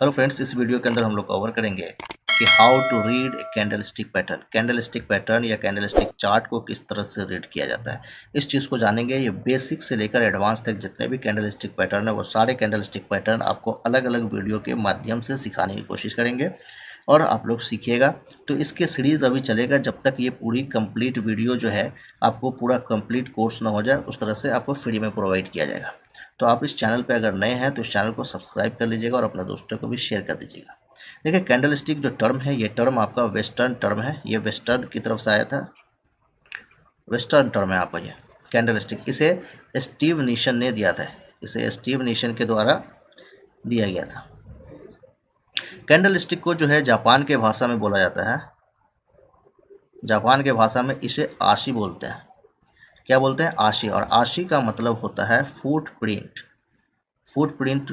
Hello friends, इस video के अंदर हम लोग कवर करेंगे कि how to read a candlestick pattern. Candlestick pattern या कैंडल स्टिक चार्ट को किस तरह से रीड किया जाता है, इस चीज़ को जानेंगे। ये बेसिक से लेकर एडवांस तक जितने भी कैंडल स्टिक पैटर्न है वो सारे कैंडल स्टिक पैटर्न आपको अलग अलग वीडियो के माध्यम से सिखाने की कोशिश करेंगे और आप लोग सीखिएगा। तो इसके सीरीज़ अभी चलेगा जब तक ये पूरी कंप्लीट वीडियो जो है आपको पूरा कंप्लीट कोर्स ना हो जाए, उस तरह से आपको फ्री में प्रोवाइड किया जाएगा। तो आप इस चैनल पे अगर नए हैं तो इस चैनल को सब्सक्राइब कर लीजिएगा और अपने दोस्तों को भी शेयर कर दीजिएगा। देखिए, कैंडल स्टिक जो टर्म है, ये टर्म आपका वेस्टर्न टर्म है। ये वेस्टर्न की तरफ से आया था, वेस्टर्न टर्म है आपका ये कैंडल स्टिक। इसे स्टीव नीशन ने दिया था, इसे स्टीव नीशन के द्वारा दिया गया था। कैंडल स्टिक को जो है जापान के भाषा में बोला जाता है, जापान के भाषा में इसे आशी बोलते हैं। क्या बोलते हैं? आशी। और आशी का मतलब होता है फुट प्रिंट। फुट प्रिंट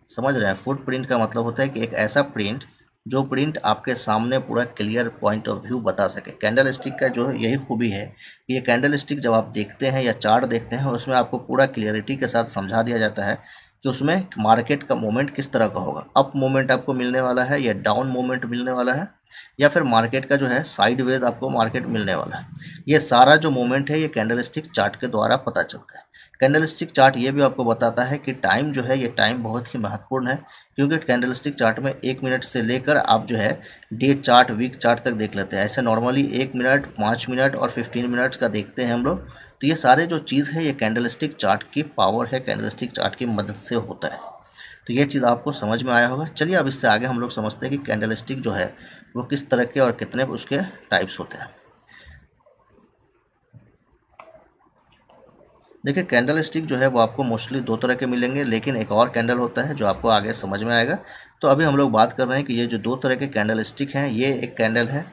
समझ रहे हैं? फुट प्रिंट का मतलब होता है कि एक ऐसा प्रिंट जो प्रिंट आपके सामने पूरा क्लियर पॉइंट ऑफ व्यू बता सके। कैंडल स्टिक का जो यही खूबी है कि ये कैंडल स्टिक जब आप देखते हैं या चार्ट देखते हैं, उसमें आपको पूरा क्लियरिटी के साथ समझा दिया जाता है कि उसमें मार्केट का मूवमेंट किस तरह का होगा। अप मूवमेंट आपको मिलने वाला है या डाउन मूवमेंट मिलने वाला है, या फिर मार्केट का जो है साइडवेज आपको मार्केट मिलने वाला है। ये सारा जो मूवमेंट है ये कैंडल स्टिक चार्ट के द्वारा पता चलता है। कैंडल स्टिक चार्ट ये भी आपको बताता है कि टाइम जो है, ये टाइम बहुत ही महत्वपूर्ण है, क्योंकि कैंडल स्टिक चार्ट में 1 मिनट से लेकर आप जो है डे चार्ट, वीक चार्ट तक देख लेते हैं। ऐसे नॉर्मली 1 मिनट, 5 मिनट और 15 मिनट्स का देखते हैं हम लोग। तो ये सारे जो चीज़ है ये कैंडल स्टिक चार्ट की पावर है, कैंडल स्टिक चार्ट की मदद से होता है। तो ये चीज़ आपको समझ में आया होगा। चलिए अब इससे आगे हम लोग समझते हैं कि कैंडल स्टिक जो है वो किस तरह के और कितने उसके टाइप्स होते हैं। देखिए, कैंडल स्टिक जो है वो आपको मोस्टली 2 तरह के मिलेंगे, लेकिन एक और कैंडल होता है जो आपको आगे समझ में आएगा। तो अभी हम लोग बात कर रहे हैं कि ये जो 2 तरह के कैंडल स्टिक हैं, ये एक कैंडल है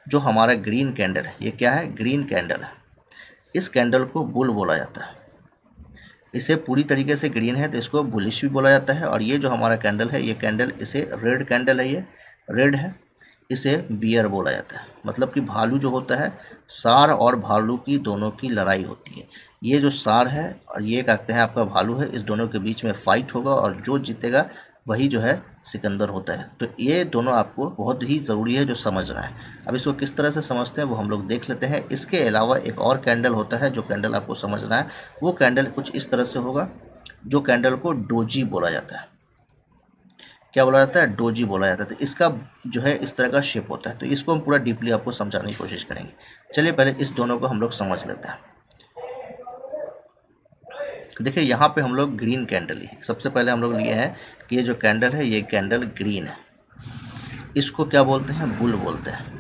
जो हमारा ग्रीन कैंडल है। ये क्या है? ग्रीन कैंडल है। इस कैंडल को बुल बोला जाता है। इसे पूरी तरीके से ग्रीन है तो इसको बुलिश भी बोला जाता है। और ये जो हमारा कैंडल है, ये कैंडल, इसे रेड कैंडल है, ये रेड है, इसे बियर बोला जाता है। मतलब कि भालू जो होता है, सार और भालू की दोनों की लड़ाई होती है। ये जो सार है और ये कहते हैं आपका भालू है, इस दोनों के बीच में फाइट होगा और जो जीतेगा वही जो है सिकंदर होता है। तो ये दोनों आपको बहुत ही ज़रूरी है जो समझना है। अब इसको किस तरह से समझते हैं वो हम लोग देख लेते हैं। इसके अलावा एक और कैंडल होता है, जो कैंडल आपको समझना है वो कैंडल कुछ इस तरह से होगा, जो कैंडल को डोजी बोला जाता है। क्या बोला जाता है? डोजी बोला जाता है। तो इसका जो है इस तरह का शेप होता है। तो इसको हम पूरा डीपली आपको समझाने की कोशिश करेंगे। चलिए पहले इस दोनों को हम लोग समझ लेते हैं। देखिए, यहाँ पे हम लोग ग्रीन कैंडल लिए, सबसे पहले हम लोग लिए हैं कि ये जो कैंडल है ये कैंडल ग्रीन है। इसको क्या बोलते हैं? बुल बोलते हैं।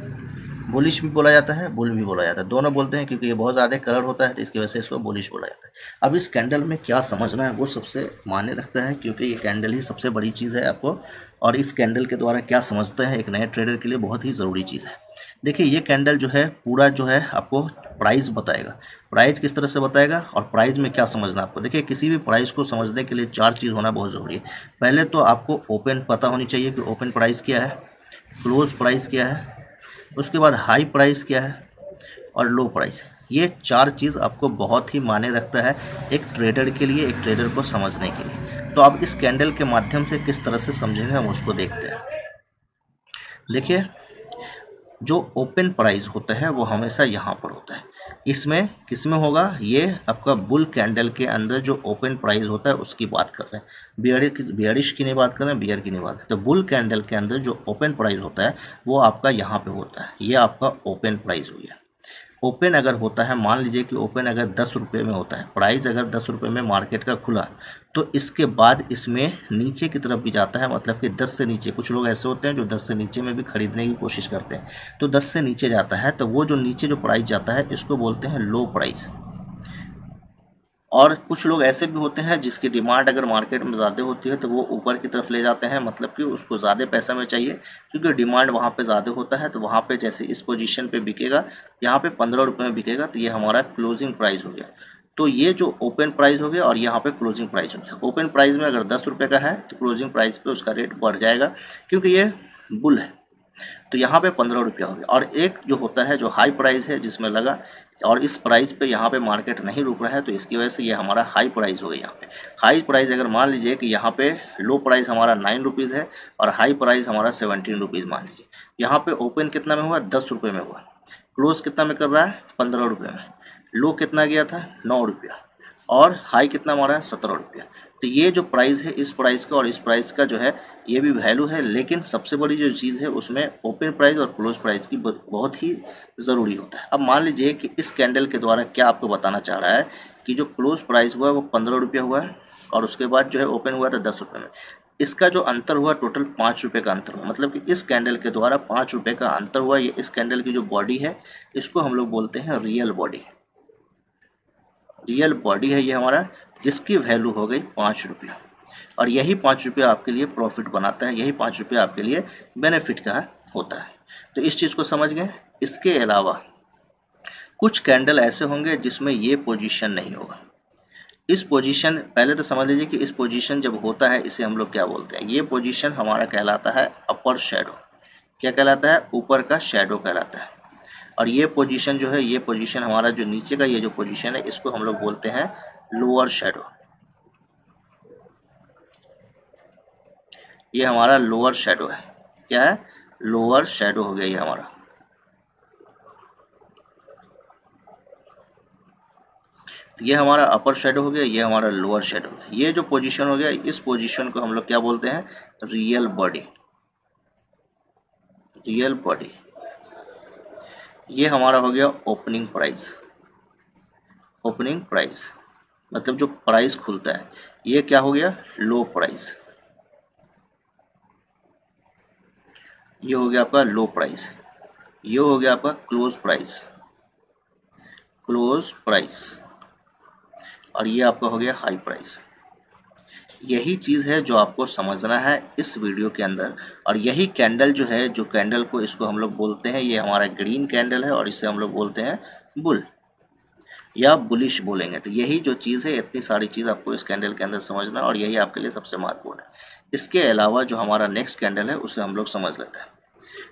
बुलिश भी बोला जाता है, बुल भी बोला जाता है, दोनों बोलते हैं, क्योंकि ये बहुत ज़्यादा कलर होता है तो इसकी वजह से इसको बुलिश बोला जाता है। अब इस कैंडल में क्या समझना है वो सबसे मायने रखता है, क्योंकि ये कैंडल ही सबसे बड़ी चीज़ है आपको। और इस कैंडल के द्वारा क्या समझते हैं एक नए ट्रेडर के लिए बहुत ही ज़रूरी चीज़ है। देखिए, ये कैंडल जो है पूरा जो है आपको प्राइस बताएगा। प्राइस किस तरह से बताएगा और प्राइस में क्या समझना आपको। देखिए, किसी भी प्राइस को समझने के लिए 4 चीज़ होना बहुत ज़रूरी है। पहले तो आपको ओपन पता होनी चाहिए कि ओपन प्राइस क्या है, क्लोज प्राइस क्या है, उसके बाद हाई प्राइस क्या है और लो प्राइस। ये 4 चीज़ आपको बहुत ही मायने रखता है एक ट्रेडर के लिए, एक ट्रेडर को समझने के लिए। तो आप इस कैंडल के माध्यम से किस तरह से समझेंगे हम उसको देखते हैं। देखिए, जो ओपन प्राइस होता है वो हमेशा यहाँ पर होता है। इसमें किस में होगा? ये आपका बुल कैंडल के अंदर जो ओपन प्राइस होता है उसकी बात कर रहे हैं। बियरिश की नहीं बात कर रहे हैं, बियर की नहीं बात कर रहे हैं। तो बुल कैंडल के अंदर जो ओपन प्राइस होता है वो आपका यहाँ पे होता है। ये आपका ओपन प्राइस हो गया। ओपन अगर होता है, मान लीजिए कि ओपन अगर 10 रुपये में होता है, प्राइस अगर 10 रुपये में मार्केट का खुला, तो इसके बाद इसमें नीचे की तरफ भी जाता है। मतलब कि 10 से नीचे, कुछ लोग ऐसे होते हैं जो 10 से नीचे में भी खरीदने की कोशिश करते हैं, तो 10 से नीचे जाता है, तो वो जो नीचे जो प्राइस जाता है इसको बोलते हैं लो प्राइस। और कुछ लोग ऐसे भी होते हैं जिसकी डिमांड अगर मार्केट में ज़्यादा होती है तो वो ऊपर की तरफ ले जाते हैं, मतलब कि उसको ज़्यादा पैसा में चाहिए, क्योंकि डिमांड वहाँ पे ज़्यादा होता है। तो वहाँ पे जैसे इस पोजीशन पे बिकेगा, यहाँ पे 15 रुपये में बिकेगा, तो ये हमारा क्लोजिंग प्राइस हो गया। तो ये जो ओपन प्राइस हो गया और यहाँ पे क्लोजिंग प्राइस हो गया। ओपन प्राइस में अगर 10 रुपये का है तो क्लोजिंग प्राइस पे उसका रेट बढ़ जाएगा, क्योंकि ये बुल है। तो यहाँ पे 15 रुपया हो गया। और एक जो होता है जो हाई प्राइस है, जिसमें लगा और इस प्राइस पे यहाँ पे मार्केट नहीं रुक रहा है, तो इसकी वजह से ये हमारा हाई प्राइस हो गया। यहाँ पे हाई प्राइस अगर मान लीजिए कि यहाँ पे लो प्राइस हमारा 9 रुपीज़ है और हाई प्राइस हमारा 17 रुपीज़ मान लीजिए। यहाँ पे ओपन कितना में हुआ, 10 रुपये में हुआ। क्लोज कितना में कर रहा है, 15 रुपये में। लो कितना गया था, 9 रुपया। और हाई कितना मारा है, 17 रुपया। तो ये जो प्राइस है, इस प्राइस का और इस प्राइस का जो है ये भी वैल्यू है, लेकिन सबसे बड़ी जो चीज़ है उसमें ओपन प्राइस और क्लोज प्राइस की बहुत ही ज़रूरी होता है। अब मान लीजिए कि इस कैंडल के द्वारा क्या आपको बताना चाह रहा है कि जो क्लोज प्राइस हुआ है वो 15 रुपया हुआ है और उसके बाद जो है ओपन हुआ था 10 रुपये में। इसका जो अंतर हुआ टोटल 5 रुपये का अंतर हुआ, मतलब कि इस कैंडल के द्वारा 5 रुपये का अंतर हुआ। ये इस कैंडल की जो बॉडी है इसको हम लोग बोलते हैं रियल बॉडी। रियल बॉडी है ये हमारा, जिसकी वैल्यू हो गई 5 रुपया। और यही 5 रुपया आपके लिए प्रॉफिट बनाता है, यही 5 रुपया आपके लिए बेनिफिट का होता है। तो इस चीज़ को समझ गए। इसके अलावा कुछ कैंडल ऐसे होंगे जिसमें ये पोजीशन नहीं होगा। इस पोजीशन पहले तो समझ लीजिए कि इस पोजीशन जब होता है इसे हम लोग क्या बोलते हैं। ये पोजीशन हमारा कहलाता है अपर शैडो। क्या कहलाता है, ऊपर का शैडो कहलाता है। और ये पोजीशन जो है, ये पोजीशन हमारा जो नीचे का ये जो पोजीशन है इसको हम लोग बोलते हैं लोअर शैडो। ये हमारा लोअर शैडो है। क्या है, लोअर शैडो हो गया ये हमारा। तो ये हमारा अपर शैडो हो गया, ये हमारा लोअर शैडो हो गया। ये जो पोजीशन हो गया, इस पोजीशन को हम लोग क्या बोलते हैं, रियल बॉडी। Real body. ये हमारा हो गया ओपनिंग प्राइस। ओपनिंग प्राइस मतलब जो प्राइस खुलता है। ये क्या हो गया, लो प्राइस। ये हो गया आपका लो प्राइस। ये हो गया आपका क्लोज प्राइस। Close price. और ये आपका हो गया हाई प्राइस। यही चीज़ है जो आपको समझना है इस वीडियो के अंदर। और यही कैंडल जो है, जो कैंडल को इसको हम लोग बोलते हैं, ये हमारा ग्रीन कैंडल है और इसे हम लोग बोलते हैं बुल या बुलिश बोलेंगे। तो यही जो चीज़ है, इतनी सारी चीज़ आपको इस कैंडल के अंदर समझना और यही आपके लिए सबसे महत्वपूर्ण है। इसके अलावा जो हमारा नेक्स्ट कैंडल है उसे हम लोग समझ लेते हैं।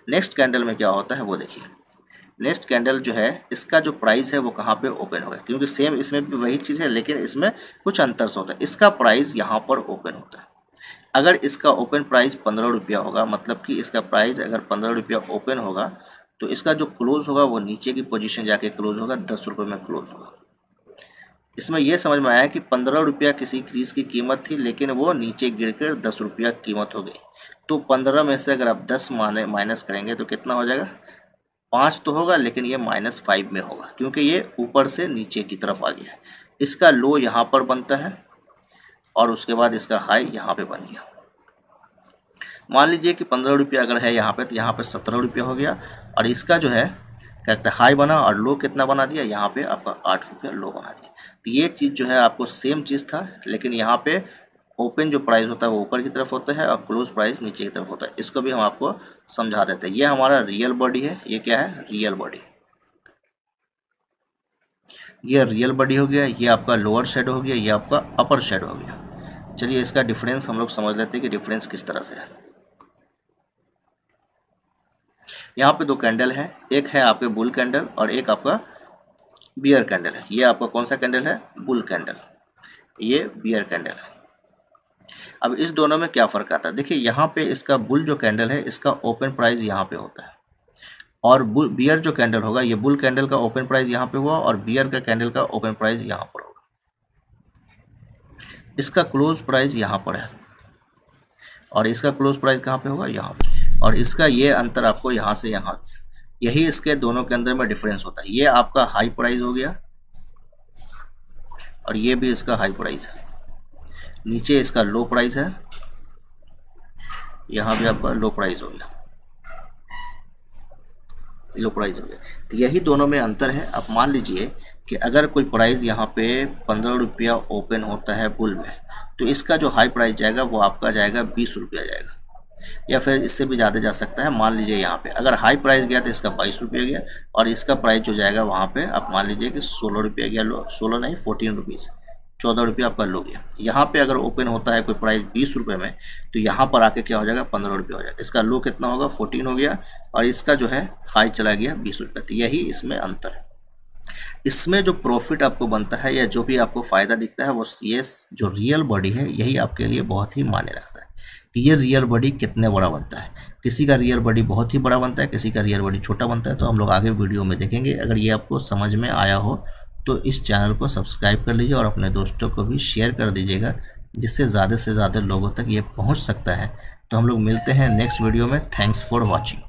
नेक्स्ट कैंडल में क्या होता है वो देखिए। नेक्स्ट कैंडल जो है, इसका जो प्राइस है वो कहाँ पे ओपन होगा, क्योंकि सेम इसमें भी वही चीज़ है लेकिन इसमें कुछ अंतर से होता है। इसका प्राइस यहाँ पर ओपन होता है। अगर इसका ओपन प्राइस 15 रुपया होगा, मतलब कि इसका प्राइस अगर 15 रुपया ओपन होगा, तो इसका जो क्लोज होगा वो नीचे की पोजीशन जाके क्लोज होगा, 10 रुपये में क्लोज होगा। इसमें यह समझ में आया कि 15 रुपया किसी चीज़ की कीमत थी, लेकिन वो नीचे गिरकर 10 रुपया कीमत हो गई। तो 15 में से अगर आप 10 माइनस करेंगे तो कितना हो जाएगा, 5 तो होगा, लेकिन ये -5 में होगा क्योंकि ये ऊपर से नीचे की तरफ आ गया है। इसका लो यहाँ पर बनता है और उसके बाद इसका हाई यहाँ पे बन गया। मान लीजिए कि 15 रुपया अगर है यहाँ पे, तो यहाँ पे 17 रुपया हो गया। और इसका जो है क्या कहते हैं, हाई बना और लो कितना बना दिया, यहाँ पे आपका 8 रुपया लो बना दिया। तो ये चीज़ जो है आपको सेम चीज़ था, लेकिन यहाँ पे ओपन जो प्राइस होता है वो ऊपर की तरफ होता है और क्लोज प्राइस नीचे की तरफ होता है। इसको भी हम आपको समझा देते हैं। ये हमारा रियल बॉडी है। ये क्या है, रियल बॉडी। ये रियल बॉडी हो गया, ये आपका लोअर शेडो हो गया, ये आपका अपर शेडो हो गया। चलिए इसका डिफरेंस हम लोग समझ लेते हैं कि डिफरेंस किस तरह से है। यहाँ पे 2 कैंडल है, एक है आपके बुल कैंडल और एक आपका बियर कैंडल है। ये आपका कौन सा कैंडल है, बुल कैंडल। ये बियर कैंडल है। अब इस दोनों में क्या फ़र्क आता है, देखिए यहाँ पे इसका बुल जो कैंडल है इसका ओपन प्राइस यहाँ पे होता है और बियर जो कैंडल होगा, ये बुल कैंडल का ओपन प्राइस यहाँ पे हुआ और बियर का कैंडल का ओपन प्राइस यहाँ पर होगा। इसका क्लोज प्राइस यहाँ पर है और इसका क्लोज प्राइस कहाँ पे होगा, यहाँ पे। और इसका ये अंतर आपको यहाँ से यहाँ, यही इसके दोनों के अंदर में डिफरेंस होता है। ये आपका हाई प्राइस हो गया और ये भी इसका हाई प्राइस है। नीचे इसका लो प्राइस है, यहाँ भी आपका लो प्राइस हो गया, लो प्राइस हो गया। तो यही दोनों में अंतर है। अब मान लीजिए कि अगर कोई प्राइस यहाँ पे 15 रुपया ओपन होता है बुल में, तो इसका जो हाई प्राइस जाएगा वो आपका जाएगा 20 रुपया जाएगा, या फिर इससे भी ज़्यादा जा सकता है। मान लीजिए यहाँ पे अगर हाई प्राइस गया तो इसका 22 रुपया गया और इसका प्राइस जो जाएगा वहाँ पे आप मान लीजिए कि 16 रुपया गया, लो 16 नहीं 14 रुपीज़, 14 रुपया आपका लो गया। यहाँ पे अगर ओपन होता है कोई प्राइस 20 रुपये में, तो यहाँ पर आके क्या हो जाएगा, 15 रुपया हो जाएगा। इसका लो कितना होगा, 14 हो गया और इसका जो है हाई चला गया 20 रुपये। तो यही इसमें अंतर है। इसमें जो प्रॉफिट आपको बनता है या जो भी आपको फ़ायदा दिखता है वो ये जो रियल बॉडी है यही आपके लिए बहुत ही मायने रखता है कि ये रियल बॉडी कितने बड़ा बनता है। किसी का रियल बॉडी बहुत ही बड़ा बनता है, किसी का रियल बॉडी छोटा बनता है, तो हम लोग आगे वीडियो में देखेंगे। अगर ये आपको समझ में आया हो तो इस चैनल को सब्सक्राइब कर लीजिए और अपने दोस्तों को भी शेयर कर दीजिएगा, जिससे ज़्यादा से ज़्यादा लोगों तक ये पहुँच सकता है। तो हम लोग मिलते हैं नेक्स्ट वीडियो में। Thanks for watching.